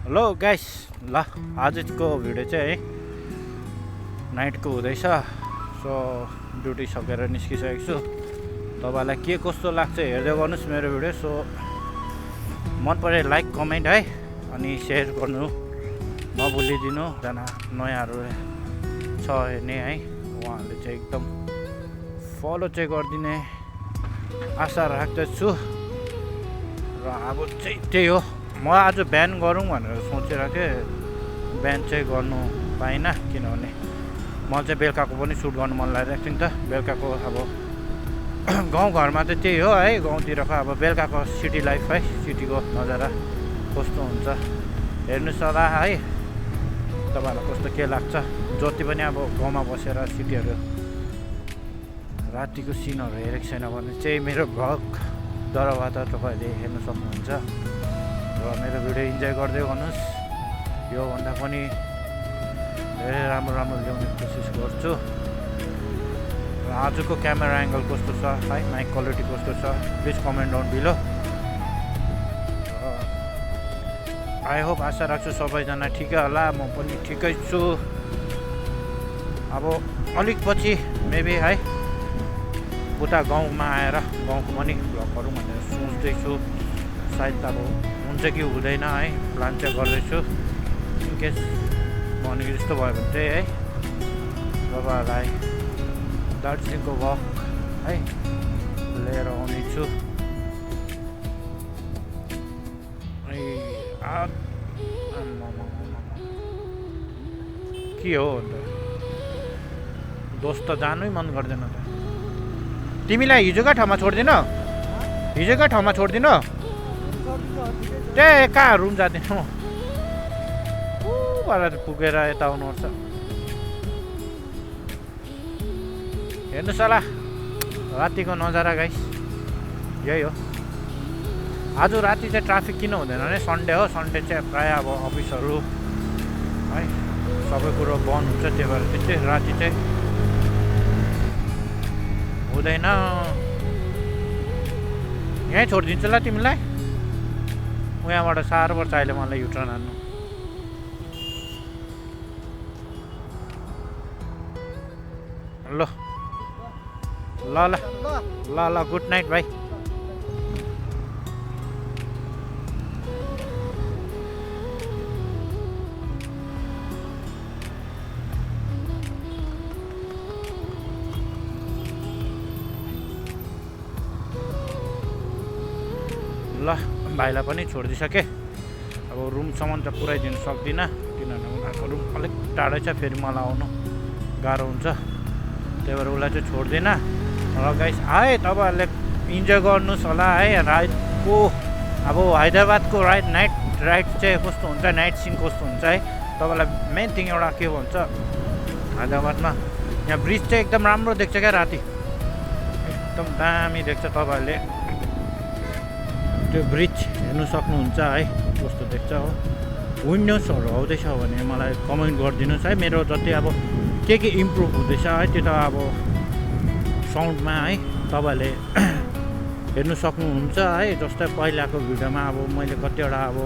Hello guys, ल आजको video चाहिँ है नाइटको हुँदैछ। सो ड्युटी सकेर निस्किसकेको छु। तपाईँलाई के कस्तो लाग्छ हेर्दै गर्नुहोस् मेरो भिडियो। सो मन परे लाइक कमेन्ट है, अनि सेयर गर्नु नभुलिदिनु। जना नयाँहरू छ हेर्ने है, उहाँहरूले चाहिँ एकदम फलो चाहिँ गरिदिने आशा राख्दछु। र अब चाहिँ त्यही हो, म आज बिहान गरौँ भनेर सोचिरहेको थिएँ। बिहान चाहिँ गर्नु पाइनँ किनभने म चाहिँ बेलुकाको पनि सुट गर्नु मन लागिरहेको थियो नि त। बेलुकाको अब गाउँघरमा त त्यही हो है, गाउँतिरको अब बेलुकाको सिटी लाइफ है, सिटीको नजारा कस्तो हुन्छ हेर्नुहोस् होला है। तपाईँहरूलाई कस्तो के लाग्छ, जति पनि अब गाउँमा बसेर सिटीहरू रातिको सिनहरू हेरेको छैन भने चाहिँ मेरो भ्लगद्वारा तपाईँहरूले हेर्नु सक्नुहुन्छ। र मेरो भिडियो इन्जोय गर्दै गर्नुहोस्। योभन्दा पनि धेरै राम्रो राम्रो ल्याउने कोसिस गर्छु। र आजको क्यामेरा एङ्गल कस्तो छ है, माइक क्वालिटी कस्तो छ, please comment down below. I hope, आशा राख्छु सबैजना ठिकै होला, म पनि ठिकै छु। अब अलिक पछि मेबी है उता गाउँमा आएर गाउँको पनि भ्लग गरौँ भनेर सोच्दैछु। सायद अब हुन्छ कि हुँदैन है, प्लान चाहिँ गर्दैछु। इनकेस भनेको जस्तो भयो भने चाहिँ है तपाईँहरूलाई दार्जिलिङको वक है लिएर आउनेछु। के हो अन्त दोस्त जानै मन गर्दैन त। तिमीलाई हिजोकै ठाउँमा छोड्दिन, हिजोकै ठाउँमा छोड्दिन। त्यही कहाँ रुम जाँदिनँ म, ऊबाट पुगेर यता आउनुपर्छ। हेर्नुहोस् होला रातिको नजारा गाइस, यही हो। आज राति चाहिँ ट्राफिक किन हुँदैन भने सन्डे हो। सन्डे चाहिँ प्रायः अब अफिसहरू है सबै कुरो बन्द हुन्छ, त्यही भएर त्यस्तै राति चाहिँ हुँदैन। यहीँ छोडिदिन्छु ल तिमीलाई, उहाँबाट साह्रो पर्छ अहिले मलाई युटर्न हान्नु। ल ल ल ल ल गुड नाइट भाइ। ल भाइलाई पनि छोडिदिइसकेँ। अब रुमसम्म त पुऱ्याइदिनु सक्दिनँ किनभने उनीहरूको रुम अलिक टाढै छ, फेरि मलाई आउनु गाह्रो हुन्छ। त्यही भएर उसलाई चाहिँ छोड्दिनँ। र गाइस है तपाईँहरूले इन्जोय गर्नुहोस् होला है। राइडको अब हैदराबादको नाइट राइड चाहिँ कस्तो हुन्छ, नाइट सिन कस्तो हुन्छ है। तपाईँलाई मेन थिङ एउटा के भन्छ, हैदराबादमा यहाँ ब्रिज चाहिँ एकदम राम्रो देख्छ क्या, राति एकदम दामी देख्छ। तपाईँहरूले त्यो ब्रिज हेर्नु सक्नुहुन्छ है, कस्तो देख्छ हो। विन्डोजहरू आउँदैछ भने मलाई कमेन्ट गरिदिनुहोस् है। मेरो जति अब के इम्प्रुभ हुँदैछ है त्यो त अब साउन्डमा है तपाईँहरूले हेर्नु सक्नुहुन्छ है। जस्तै पहिलाको भिडियोमा अब मैले कतिवटा अब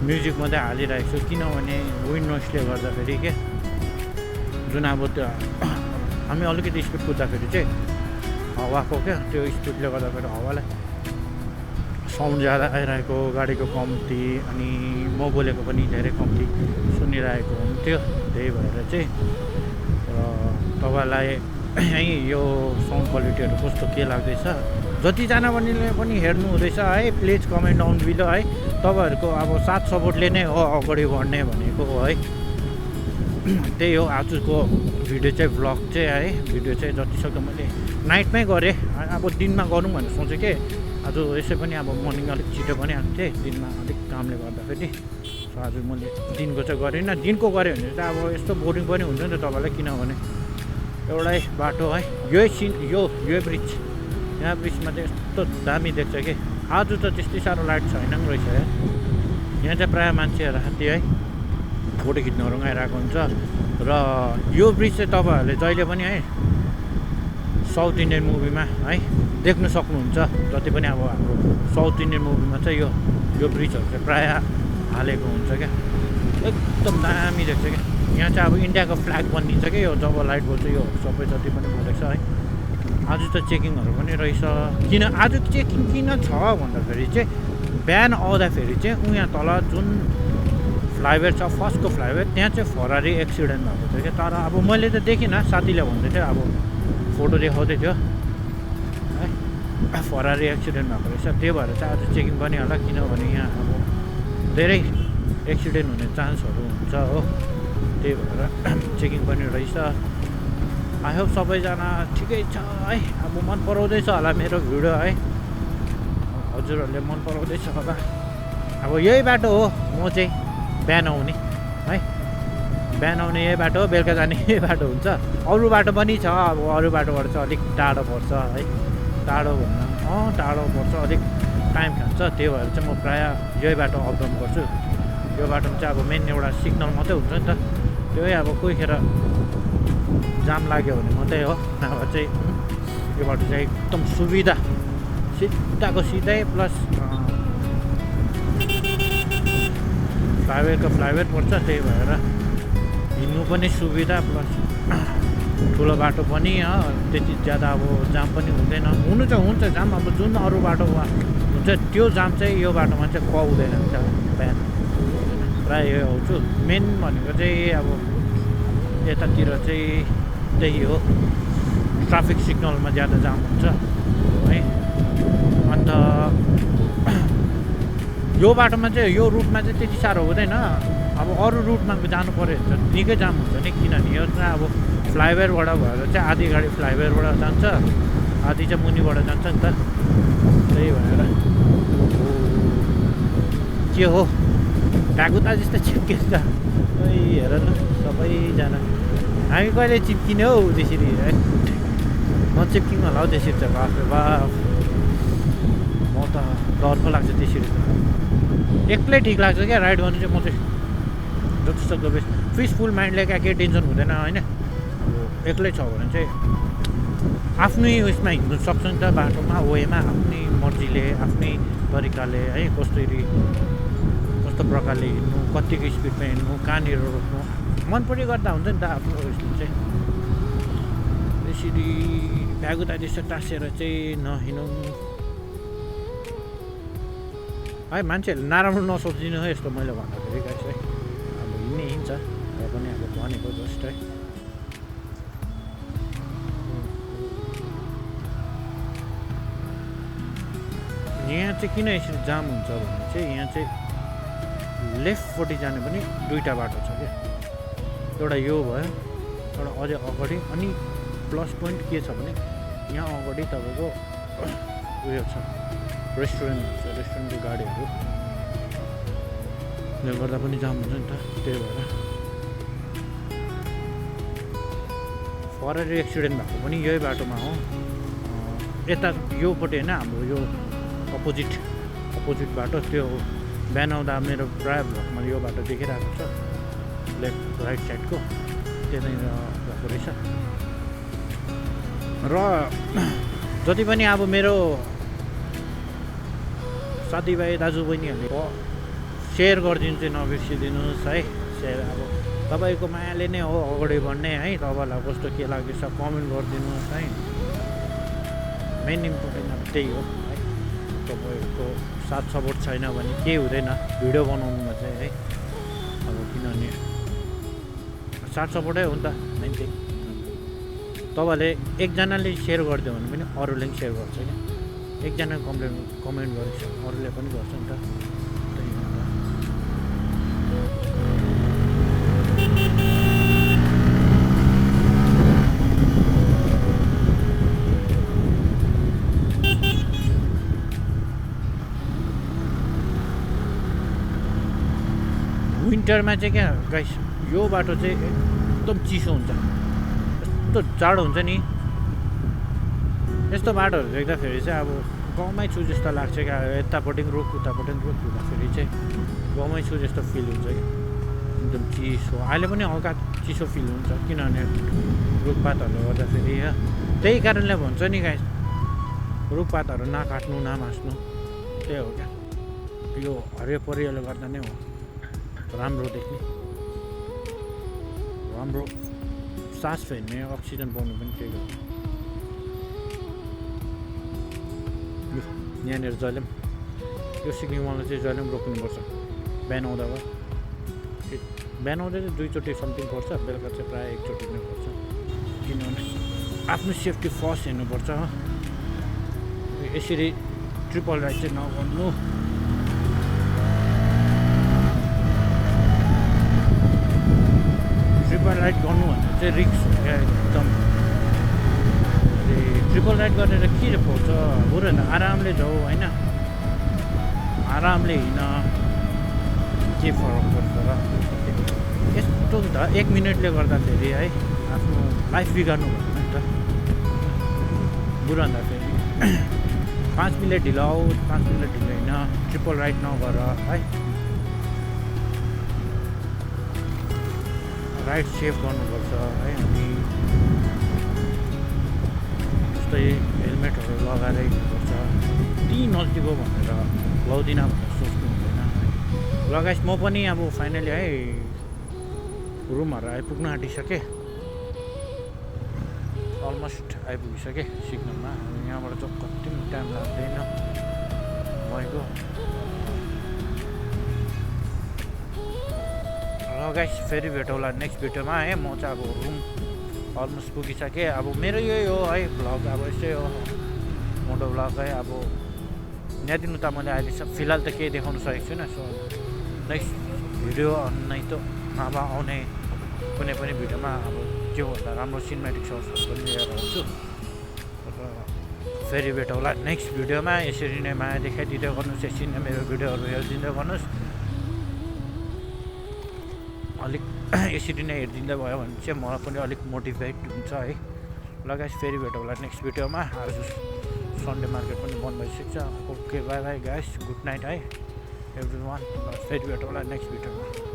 म्युजिक मात्रै हालिरहेको छु किनभने विन्डोजले गर्दाखेरि के जुन अब त्यो हामी अलिकति स्पिड कुद्दाखेरि चाहिँ हावाको क्या त्यो स्पिडले गर्दाखेरि हावालाई साउन्ड ज्यादा आइरहेको, गाडीको कम्ती, अनि म बोलेको पनि धेरै कम्ती सुनिरहेको हुन्थ्यो। त्यही भएर चाहिँ र तपाईँलाई यहीँ यो साउन्ड क्वालिटीहरू कस्तो के लाग्दैछ, जतिजना पनि हेर्नु हुँदैछ है प्लिज कमेन्ट डाउन बिलो है। तपाईँहरूको अब साथ सपोर्टले नै हो अगाडि बढ्ने भनेको हो है। त्यही हो आजको भिडियो चाहिँ, भ्लग चाहिँ है। भिडियो चाहिँ जतिसक्दो मैले नाइटमै गरेँ, अब दिनमा गरौँ भनेर सोचेँ कि आज यसै पनि अब मर्निङ अलिक छिटो पनि आएको थिएँ, दिनमा अलिक कामले गर्दाखेरि। सो आज मैले दिनको चाहिँ गरिनँ। दिनको गऱ्यो भने चाहिँ अब यस्तो बोरिङ पनि हुन्छ नि त तपाईँलाई, किनभने एउटै बाटो है। यही सिन यो ब्रिज, यहाँ ब्रिजमा चाहिँ यस्तो दामी देख्छ कि। आज त त्यस्तै साह्रो लाइट छैन पनि रहेछ है। यहाँ चाहिँ प्रायः मान्छेहरू राति है फोटो खिच्नहरू आइरहेको हुन्छ। र यो ब्रिज चाहिँ तपाईँहरूले जहिले पनि है साउथ इन्डियन मुभीमा है देख्न सक्नुहुन्छ। जति पनि अब हाम्रो साउथ इन्डियन मुभीमा चाहिँ यो ब्रिजहरू चाहिँ प्रायः हालेको हुन्छ क्या, एकदम दामी देख्छ क्या। यहाँ चाहिँ अब इन्डियाको फ्ल्याग बनिन्छ क्या यो जब लाइट बल्छ, यो सबै जति पनि बोलेको छ है। आज त चेकिङहरू पनि रहेछ। किन आज चेकिङ किन छ भन्दाखेरि चाहिँ बिहान आउँदाखेरि चाहिँ उहाँ तल जुन फ्लाइओभर छ फर्स्टको फ्लाइओभर त्यहाँ चाहिँ फरारी एक्सिडेन्ट भएको थियो क्या। तर अब मैले त देखिनँ, साथीले भन्दै थियो, अब फोटो देखाउँदै थियो है, फरारी एक्सिडेन्ट भएको रहेछ। त्यही भएर चाहिँ आज चेकिङ पनि होला, किनभने यहाँ अब धेरै एक्सिडेन्ट हुने चान्सहरू हुन्छ हो, त्यही भएर चेकिङ पनि रहेछ। आई होप सबैजना ठिकै छ है। अब मन पराउँदैछ होला मेरो भिडियो है, हजुरहरूले मन पराउँदैछ होला। अब यही बाटो हो म चाहिँ बिहान आउने है, बिहान आउने यही बाटो हो, बेलुका जाने यही बाटो हुन्छ। अरू बाटो पनि छ, अब अरू बाटोबाट चाहिँ अलिक टाढो पर्छ है, टाढो भन्दा टाढो पर्छ, अलिक टाइम खान्छ। त्यही भएर चाहिँ म प्रायः यही बाटो अप डाउन गर्छु। यो बाटोमा चाहिँ अब मेन एउटा सिग्नल मात्रै हुन्छ नि त, त्यही अब कोही खेर जाम लाग्यो भने मात्रै हो, नभए चाहिँ यो बाटो चाहिँ एकदम सुविधा, सिधाको सिधै प्लस फ्लाइओभरको फ्लाइओभर पर्छ। त्यही भएर हिँड्नु पनि सुविधा प्लस ठुलो बाटो पनि त्यति ज्यादा अब जाम पनि हुँदैन। हुनु चाहिँ हुन्छ जाम, अब जुन अरू बाटोमा हुन्छ त्यो जाम चाहिँ यो बाटोमा चाहिँ पाउँदैन नि त। बिहान प्रायः यो आउँछु। मेन भनेको चाहिँ अब यतातिर चाहिँ त्यही हो, ट्राफिक सिग्नलमा ज्यादा जाम हुन्छ है। अन्त यो बाटोमा चाहिँ यो रुटमा चाहिँ त्यति साह्रो हुँदैन। अब अरू रुटमा जानु पऱ्यो भने चाहिँ निकै जाम हुन्छ नि, किनभने यो चाहिँ अब फ्लाइओभरबाट भएर चाहिँ आधी गाडी फ्लाइओभरबाट जान्छ, आधी चाहिँ मुनिबाट जान्छ नि त। त्यही भएर के हो ढाकुता जस्तो चिप्किन्छ हेर न सबैजना। हामी कहिले चिप्किने हौ त्यसरी है, नचिप्किनु होला हौ त्यसरी चाहिँ। बाफ रे बाफ, म त डर पो लाग्छ त्यसरी त। एक्लै ठिक लाग्छ क्या राइड गर्नु चाहिँ। म चाहिँ जतिसक्दो बेस्ट पिसफुल माइन्डले क्या केही टेन्सन हुँदैन होइन। अब एक्लै छ भने चाहिँ आफ्नै उयसमा हिँड्नु सक्छ नि त, बाटोमा वेमा आफ्नै मर्जीले आफ्नै तरिकाले है, कस्तो प्रकारले हिँड्नु, कतिको स्पिडमा हिँड्नु, कहाँनिर रोक्नु मन पनि गर्दा हुन्छ नि त आफ्नो उयसमा चाहिँ। त्यसरी भ्यागुता जस्तो टाँसेर चाहिँ नहिँडौँ है। मान्छेहरूले नराम्रो नसोचिदिनु है यस्तो मैले भन्दाखेरि गाइस है। अब हिँड्ने हिँड्छ, र पनि अब भनेको जस्ट है। यहाँ चाहिँ किन यसरी जाम हुन्छ भने चाहिँ यहाँ चाहिँ लेफ्टपट्टि जाने पनि दुईवटा बाटो छ क्या। एउटा यो भयो, एउटा अझै अगाडि। अनि प्लस पोइन्ट के छ भने यहाँ अगाडि तपाईँको उयो छ, रेस्टुरेन्ट हुन्छ, रेस्टुरेन्टको गाडीहरूले गर्दा पनि जाम हुन्छ नि त। त्यही भएर फरारी एक्सिडेन्ट भएको पनि यही बाटोमा हो, यता योपट्टि होइन, हाम्रो यो अपोजिट बाटो। त्यो बिहान आउँदा मेरो प्रायः भ्लगमा यो बाटो देखिरहेको छ, लेफ्ट राइट साइडको त्यहाँनिर भएको रहेछ। र जति पनि अब मेरो साथीभाइ दाजुबहिनीहरूले सेयर गरिदिनु चाहिँ नबिर्सिदिनुहोस् है। सेयर अब तपाईँको मायाले नै हो अगाडि बढ्ने है। तपाईँलाई कस्तो के लाग्दैछ कमेन्ट गरिदिनुहोस् है। मेन इम्पोर्टेन्ट अब त्यही हो है। तपाईँको साथ सपोर्ट छैन भने केही हुँदैन भिडियो बनाउनुमा चाहिँ है। अब किनभने साथ सपोर्टै हो नि त मेन थिङ। तपाईँहरूले एकजनाले सेयर गरिदियो भने पनि अरूले पनि सेयर गर्छ क्या। एकजना कमेन्ट गरेछ अरूले पनि गर्छ नि त। त्यही विन्टरमा चाहिँ क्या गाइस यो बाटो चाहिँ एकदम चिसो हुन्छ, यस्तो जाडो हुन्छ नि। यस्तो बाटोहरू देख्दाखेरि चाहिँ अब गाउँमै छु जस्तो लाग्छ क्या। यतापट्टि रुख उतापट्टि रुख हुँदाखेरि चाहिँ गाउँमै छु जस्तो फिल हुन्छ क्या। एकदम चिसो, अहिले पनि हल्का चिसो फिल हुन्छ किनभने रुखपातहरूले गर्दाखेरि। त्यही कारणले भन्छ नि गाइस रुखपातहरू नकाट्नु नमास्नु, त्यही हो क्या। यो हरियो परियोले गर्दा नै हो। राम्रो देख्ने, राम्रो सास फेर्ने, अक्सिजन पाउनु पनि त्यही हो। यहाँनिर जहिले पनि यो सिक्किमवाला चाहिँ जहिले पनि रोक्नुपर्छ बिहान आउँदा भयो। बिहान आउँदा चाहिँ 2 चोटि समथिङ पर्छ, बेलुका चाहिँ प्रायः 1 चोटि नै पर्छ, किनभने आफ्नो सेफ्टी फर्स्ट हेर्नुपर्छ। यसरी ट्रिपल राइड चाहिँ नगर्नु। ट्रिपल राइड गर्नु भन्दा चाहिँ रिक्स हो क्या एकदम। ट्रिपल राइड गरेर के पाउँछ, बरु आरामले जाऊ होइन, आरामले हिँड, के फरक पर्छ र। यस्तो नि त 1 मिनटले गर्दाखेरि है आफ्नो लाइफ बिगार्नु भएन नि त। बरु भन्दाखेरि 5 मिनट ढिलो आऊ, 5 मिनट ढिलो होइन, ट्रिपल राइड नगर है। राइड सेफ गर्नुपर्छ है। अनि जस्तै हेलमेटहरू लगाएर हिँड्नुपर्छ। ती नजिक हो भनेर लाउँदिनँ भनेर सोच्नु हुँदैन। ल गाइस, म पनि अब फाइनली है रुमहरू आइपुग्न आँटिसकेँ, अलमोस्ट आइपुगिसकेँ सिक्किममा। यहाँबाट चाहिँ कति पनि टाइम लाग्दैन भएको। ल गाइस, फेरि भेटौँला नेक्स्ट भिडियोमा है। म चाहिँ अब रुम अलमोस्ट पुगिसकेँ। अब मेरो यही हो है भ्लग, अब यस्तै हो मोटो भ्लग है। अब यहाँदेखि त मैले अहिले फिलहाल त केही देखाउनु सकेको छुइनँ। सो नेक्स्ट भिडियो नै त अब आउने कुनै पनि भिडियोमा अब त्योभन्दा राम्रो सिनेमेटिक सर्ट्सहरू पनि लिएर आउँछु। र फेरि भेटौँला नेक्स्ट भिडियोमा। यसरी नै माया देखाइदिँदै गर्नुहोस्, यसरी नै मेरो भिडियोहरू हेरिदिँदै गर्नुहोस्। अलिक यसरी नै हेरिदिँदै भयो भने चाहिँ मलाई पनि अलिक मोटिभेट हुन्छ है। ल गाइस, फेरि भेटौँला नेक्स्ट भिडियोमा। आज सन्डे मार्केट पनि बन्द भइसक्छ। Okay, by by guys, good night है एभ्री वान। फेरि भेटौँला नेक्स्ट भिडियोमा।